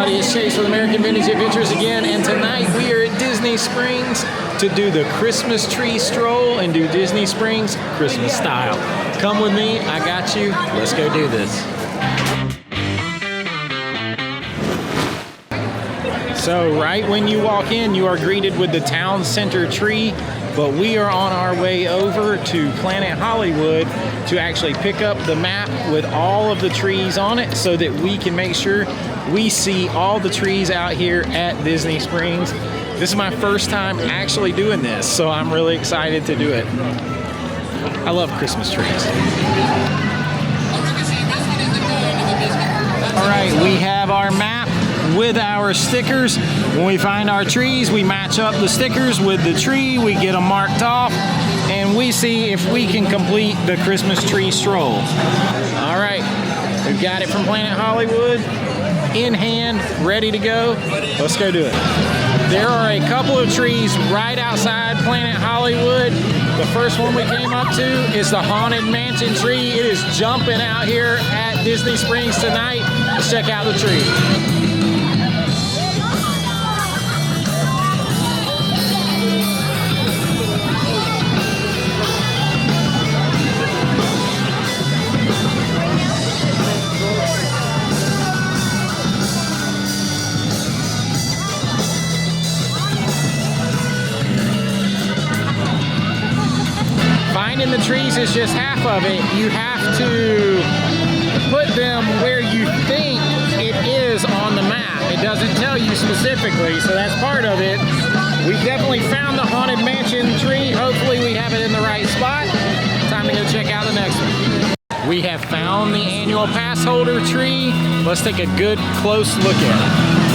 everybody, it's Chase with American Vintage Adventures again, and tonight we are at Disney Springs to do the Christmas tree stroll and do Disney Springs Christmas style. Come with me, I got you, let's go do this. So right when you walk in, you are greeted with the town center tree, but we are on our way over to Planet Hollywood to actually pick up the map with all of the trees on it so that we can make sure we see all the trees out here at Disney Springs. This is my first time actually doing this, so I'm really excited to do it. I love Christmas trees. All right, we have our map with our stickers. When we find our trees, we match up the stickers with the tree, we get them marked off, and we see if we can complete the Christmas tree stroll. All right, we've got it from Planet Hollywood in hand, ready to go. Let's go do it. There are a couple of trees right outside Planet Hollywood. The first one we came up to is the Haunted Mansion tree. It is jumping out here at Disney Springs tonight. Let's check out the tree. Finding the trees is just half of it. You have to put them where you think it is on the map. It doesn't tell you specifically, so that's part of it. We've definitely found the Haunted Mansion tree. Hopefully we have it in the right spot. Time to go check out the next one. We have found the annual pass holder tree. Let's take a good close look at it.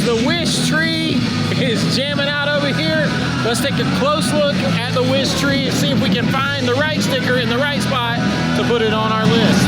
The wish tree is jamming out over here. Let's take a close look at the wish tree and see if we can find the right sticker in the right spot to put it on our list.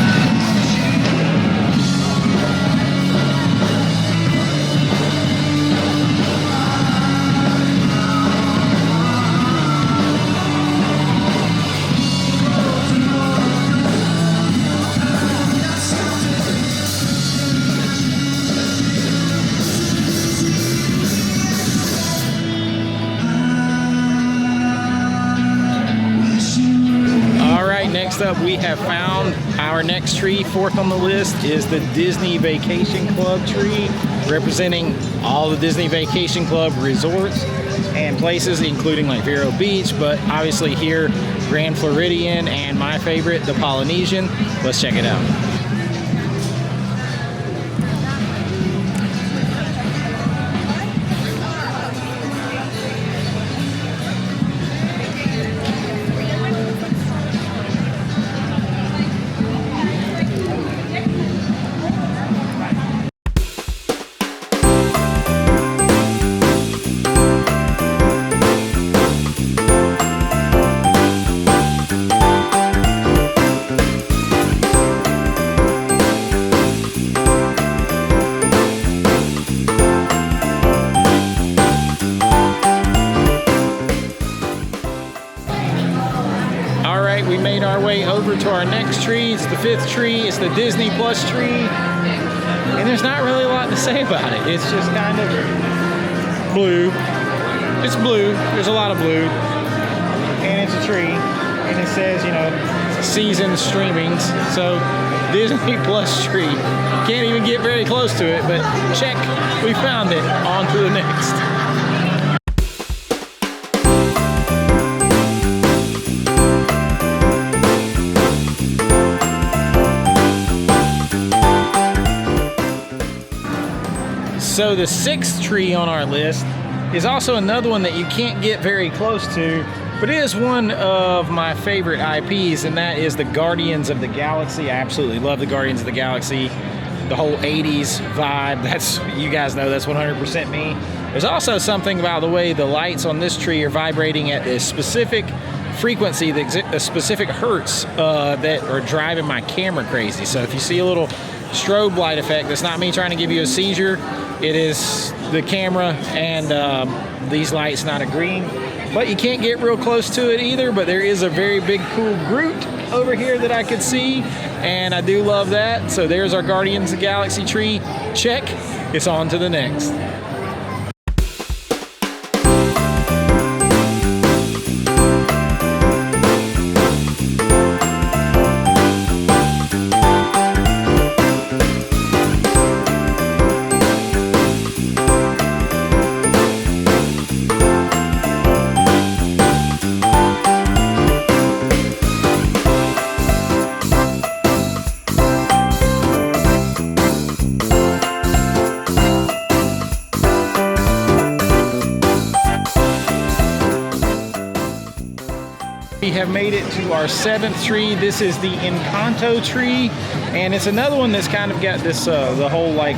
Next up, we have found our next tree. Fourth on the list is the Disney Vacation Club tree, representing all the Disney Vacation Club resorts and places, including like Vero Beach, but obviously here, Grand Floridian, and my favorite, the Polynesian. Let's check it out. We made our way over to our next tree. It's the fifth tree. It's the Disney Plus tree. And there's not really a lot to say about it. It's just kind of blue. It's blue. There's a lot of blue. And it's a tree. And it says, you know, season streamings. So Disney Plus tree. Can't even get very close to it, but check. We found it. On to the next. So the sixth tree on our list is also another one that you can't get very close to, but it is one of my favorite IPs, and that is the Guardians of the Galaxy. I absolutely love the Guardians of the Galaxy. The whole 80s vibe, that's, you guys know that's 100% me. There's also something about the way the lights on this tree are vibrating at a specific frequency, the specific hertz that are driving my camera crazy. So if you see a little strobe light effect, that's not me trying to give you a seizure. It is the camera and these lights not agreeing. But you can't get real close to it either, but there is a very big cool Groot over here that I could see, and I do love that. So there's our Guardians of the Galaxy tree. Check. It's on to the next. We have made it to our 7th tree. This is the Encanto tree, and it's another one that's kind of got this the whole like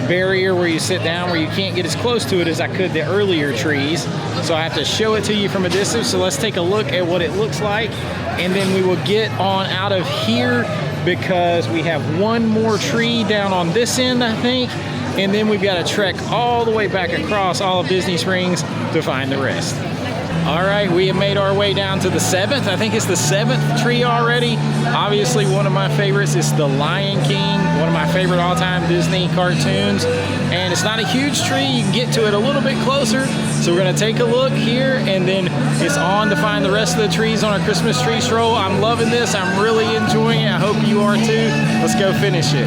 barrier where you sit down, where you can't get as close to it as I could the earlier trees. So I have to show it to you from a distance. So let's take a look at what it looks like, and then we will get on out of here because we have one more tree down on this end, I think, and then we've got to trek all the way back across all of Disney Springs to find the rest. All right, we have made our way down to the 7th. I think it's the 7th tree already. Obviously, one of my favorites is The Lion King, one of my favorite all-time Disney cartoons. And it's not a huge tree. You can get to it a little bit closer. So we're gonna take a look here, and then it's on to find the rest of the trees on our Christmas tree stroll. I'm loving this. I'm really enjoying it. I hope you are too. Let's go finish it.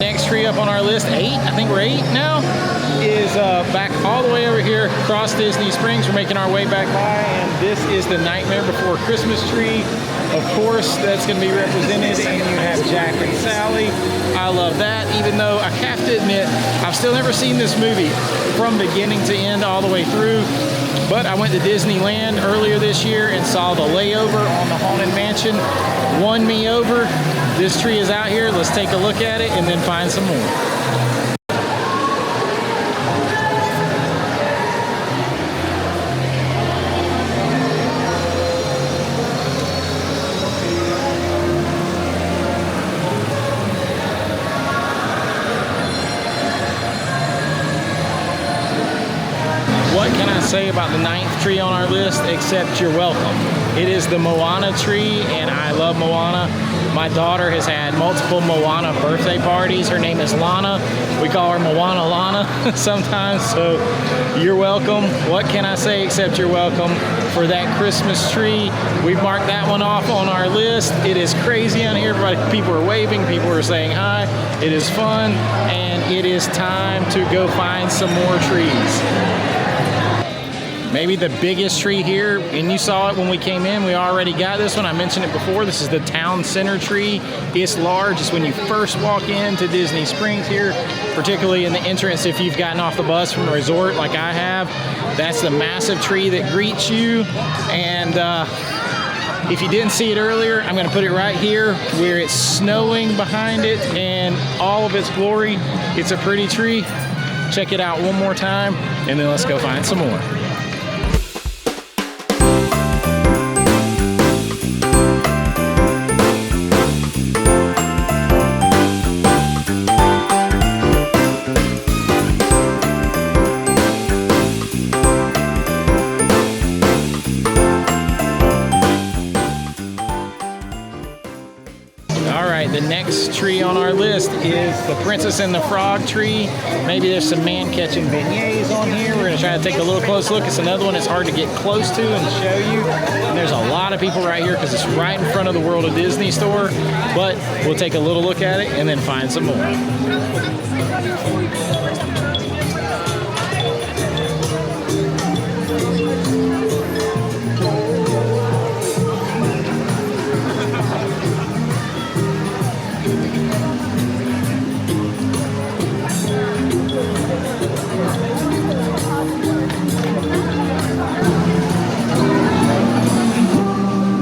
Next tree up on our list, 8, I think we're 8 now, is back all the way over here across Disney Springs. We're making our way back by, and this is the Nightmare Before Christmas tree. Of course, that's going to be represented, and you have Jack and Sally. I love that, even though I have to admit, I've still never seen this movie from beginning to end all the way through. But I went to Disneyland earlier this year and saw the layover on the Haunted Mansion. Won me over. This tree is out here. Let's take a look at it and then find some more. What can I say about the 9th tree on our list except you're welcome? It is the Moana tree, and I love Moana. My daughter has had multiple Moana birthday parties. Her name is Lana. We call her Moana Lana sometimes, so you're welcome. What can I say except you're welcome for that Christmas tree? We've marked that one off on our list. It is crazy on here. People are waving, people are saying hi. It is fun, and it is time to go find some more trees. Maybe the biggest tree here, and you saw it when we came in. We already got this one. I mentioned it before. This is the Town Center tree. It's large. It's when you first walk into Disney Springs here, particularly in the entrance if you've gotten off the bus from the resort like I have. That's the massive tree that greets you. And if you didn't see it earlier, I'm going to put it right here where it's snowing behind it and all of its glory. It's a pretty tree. Check it out one more time, and then let's go find some more. The next tree on our list is the Princess and the Frog tree. Maybe there's some man catching beignets on here. We're gonna try to take a little close look. It's another one that's hard to get close to and show you. And there's a lot lot of people right here because it's right in front of the World of Disney store, but we'll take a little look at it and then find some more.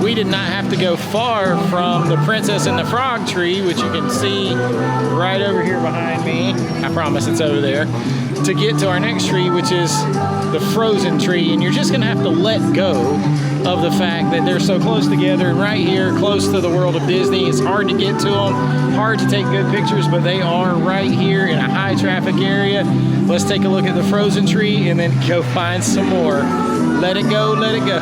We did not have to go far from the Princess and the Frog tree, which you can see right over here behind me. I promise it's over there. To get to our next tree, which is the Frozen tree. And you're just gonna have to let go of the fact that they're so close together and right here, close to the World of Disney. It's hard to get to them, hard to take good pictures, but they are right here in a high traffic area. Let's take a look at the Frozen tree and then go find some more. Let it go, let it go.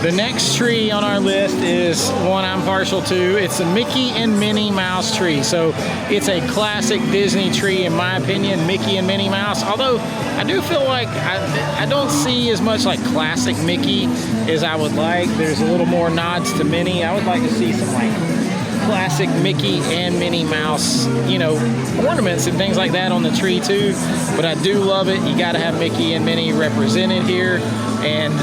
The next tree on our list is one I'm partial to. It's a Mickey and Minnie Mouse tree. So it's a classic Disney tree in my opinion, Mickey and Minnie Mouse. Although I do feel like I don't see as much like classic Mickey as I would like. There's a little more nods to Minnie. I would like to see some like classic Mickey and Minnie Mouse, you know, ornaments and things like that on the tree too. But I do love it. You got to have Mickey and Minnie represented here. And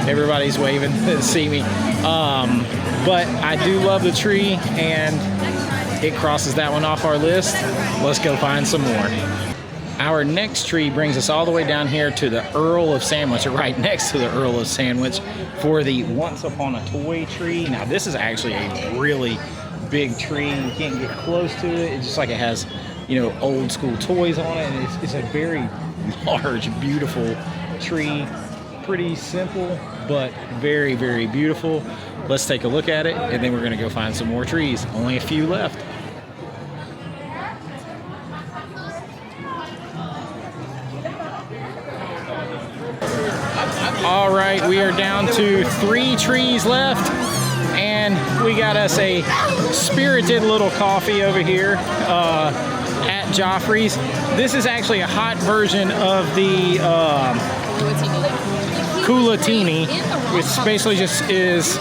everybody's waving to see me. But I do love the tree, and it crosses that one off our list. Let's go find some more. Our next tree brings us all the way down here to the Earl of Sandwich, or right next to the Earl of Sandwich, for the Once Upon a Toy tree. Now this is actually a really big tree. You can't get close to it. It's just like it has, you know, old school toys on it, and it's a very large, beautiful tree. Pretty simple, but very, very beautiful. Let's take a look at it, and then we're gonna go find some more trees. Only a few left. All right, we are down to 3 trees left, and we got us a spirited little coffee over here at Joffrey's. This is actually a hot version of the Culatini, which basically just is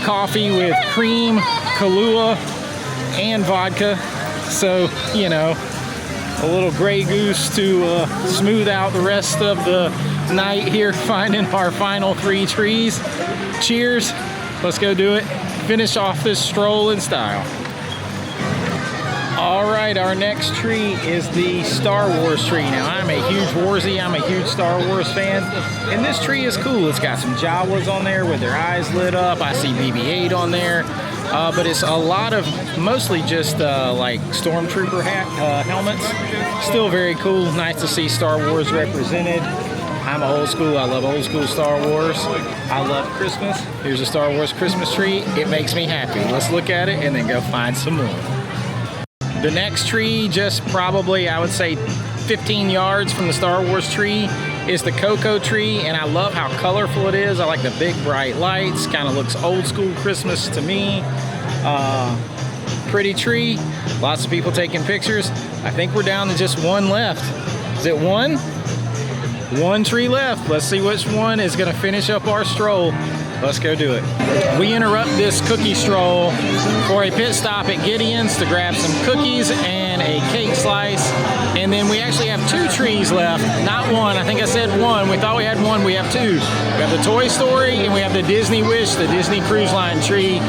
coffee with cream, Kahlua, and vodka. So, you know, a little Grey Goose to smooth out the rest of the night here, finding our final 3 trees. Cheers. Let's go do it. Finish off this stroll in style. All right, our next tree is the Star Wars tree. Now, I'm a huge Warsy, I'm a huge Star Wars fan, and this tree is cool. It's got some Jawas on there with their eyes lit up. I see BB-8 on there, but it's a lot of mostly just like Stormtrooper helmets. Still very cool. Nice to see Star Wars represented. I'm old school. I love old school Star Wars. I love Christmas. Here's a Star Wars Christmas tree. It makes me happy. Let's look at it and then go find some more. The next tree, just probably, I would say 15 yards from the Star Wars tree, is the Cocoa tree, and I love how colorful it is. I like the big bright lights, kind of looks old school Christmas to me. Pretty tree, lots of people taking pictures. I think we're down to just 1 left. Is it 1? 1 tree left. Let's see which one is gonna finish up our stroll. Let's go do it. We interrupt this cookie stroll for a pit stop at Gideon's to grab some cookies and a cake slice. And then we actually have 2 trees left, not 1. I think I said 1. We thought we had 1, we have 2. We have the Toy Story and we have the Disney Wish, the Disney Cruise Line tree.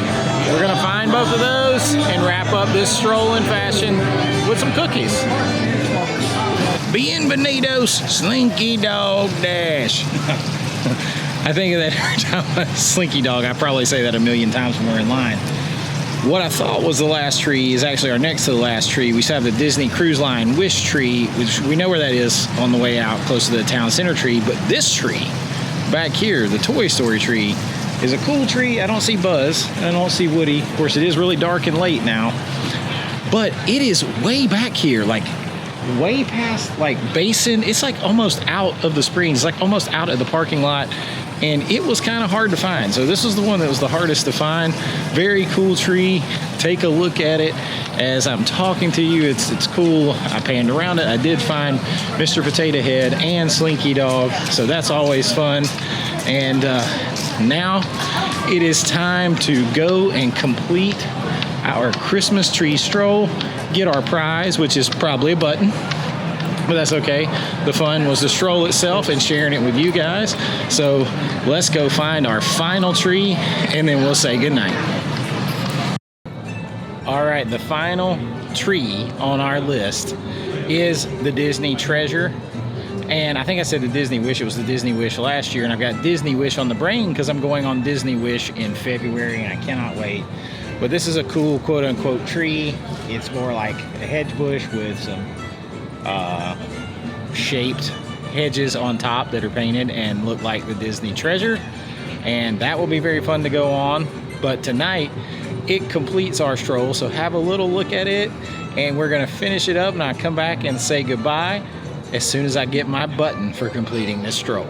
We're gonna find both of those and wrap up this stroll in fashion with some cookies. Bienvenidos, Slinky Dog Dash. I think of that every time Slinky Dog. I probably say that a million times when we're in line. What I thought was the last tree is actually our next to the last tree. We still have the Disney Cruise Line Wish tree, which we know where that is on the way out, close to the town center tree. But this tree back here, the Toy Story tree, is a cool tree. I don't see Buzz, and I don't see Woody. Of course, it is really dark and late now. But it is way back here, like way past like Basin. It's like almost out of the Springs, like almost out of the parking lot. and it was kind of hard to find. So this was the one that was the hardest to find. Very cool tree. Take a look at it as I'm talking to you. It's cool. I panned around it. I did find Mr. Potato Head and Slinky Dog, so that's always fun. And now it is time to go and complete our Christmas tree stroll, get our prize, which is probably a button, but that's okay. The fun was the stroll itself and sharing it with you guys. So let's go find our final tree, and then we'll say goodnight. All right, the final tree on our list is the Disney Treasure. And I think I said the Disney Wish. It was the Disney Wish last year, and I've got Disney Wish on the brain because I'm going on Disney Wish in February, and I cannot wait. But this is a cool quote-unquote tree. It's more like a hedge bush with some shaped hedges on top that are painted and look like the Disney Treasure. And that will be very fun to go on. But tonight, it completes our stroll, so have a little look at it, and we're gonna finish it up, and I'll come back and say goodbye as soon as I get my button for completing this stroll.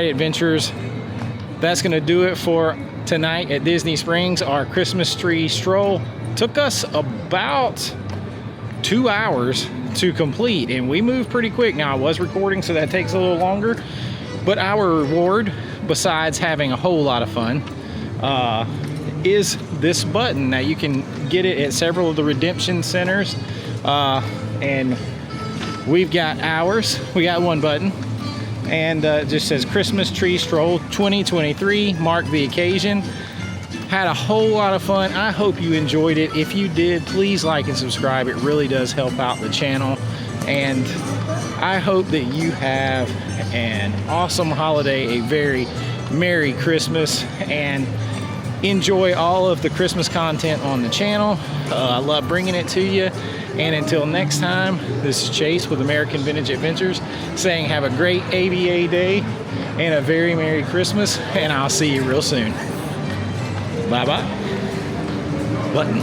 right, adventurers, that's gonna do it for tonight at Disney Springs. Our Christmas tree stroll took us about 2 hours to complete, and we moved pretty quick. Now, I was recording, so that takes a little longer, but our reward, besides having a whole lot of fun, is this button. Now, you can get it at several of the redemption centers, and we've got ours. We got one button, and it just says Christmas Tree Stroll 2023, mark the occasion. Had a whole lot of fun. I hope you enjoyed it. If you did, please like and subscribe. It really does help out the channel. And I hope that you have an awesome holiday, a very Merry Christmas, and enjoy all of the Christmas content on the channel. I love bringing it to you. And until next time, this is Chase with American Vintage Adventures saying have a great AVA day and a very Merry Christmas, and I'll see you real soon. Bye-bye. Button.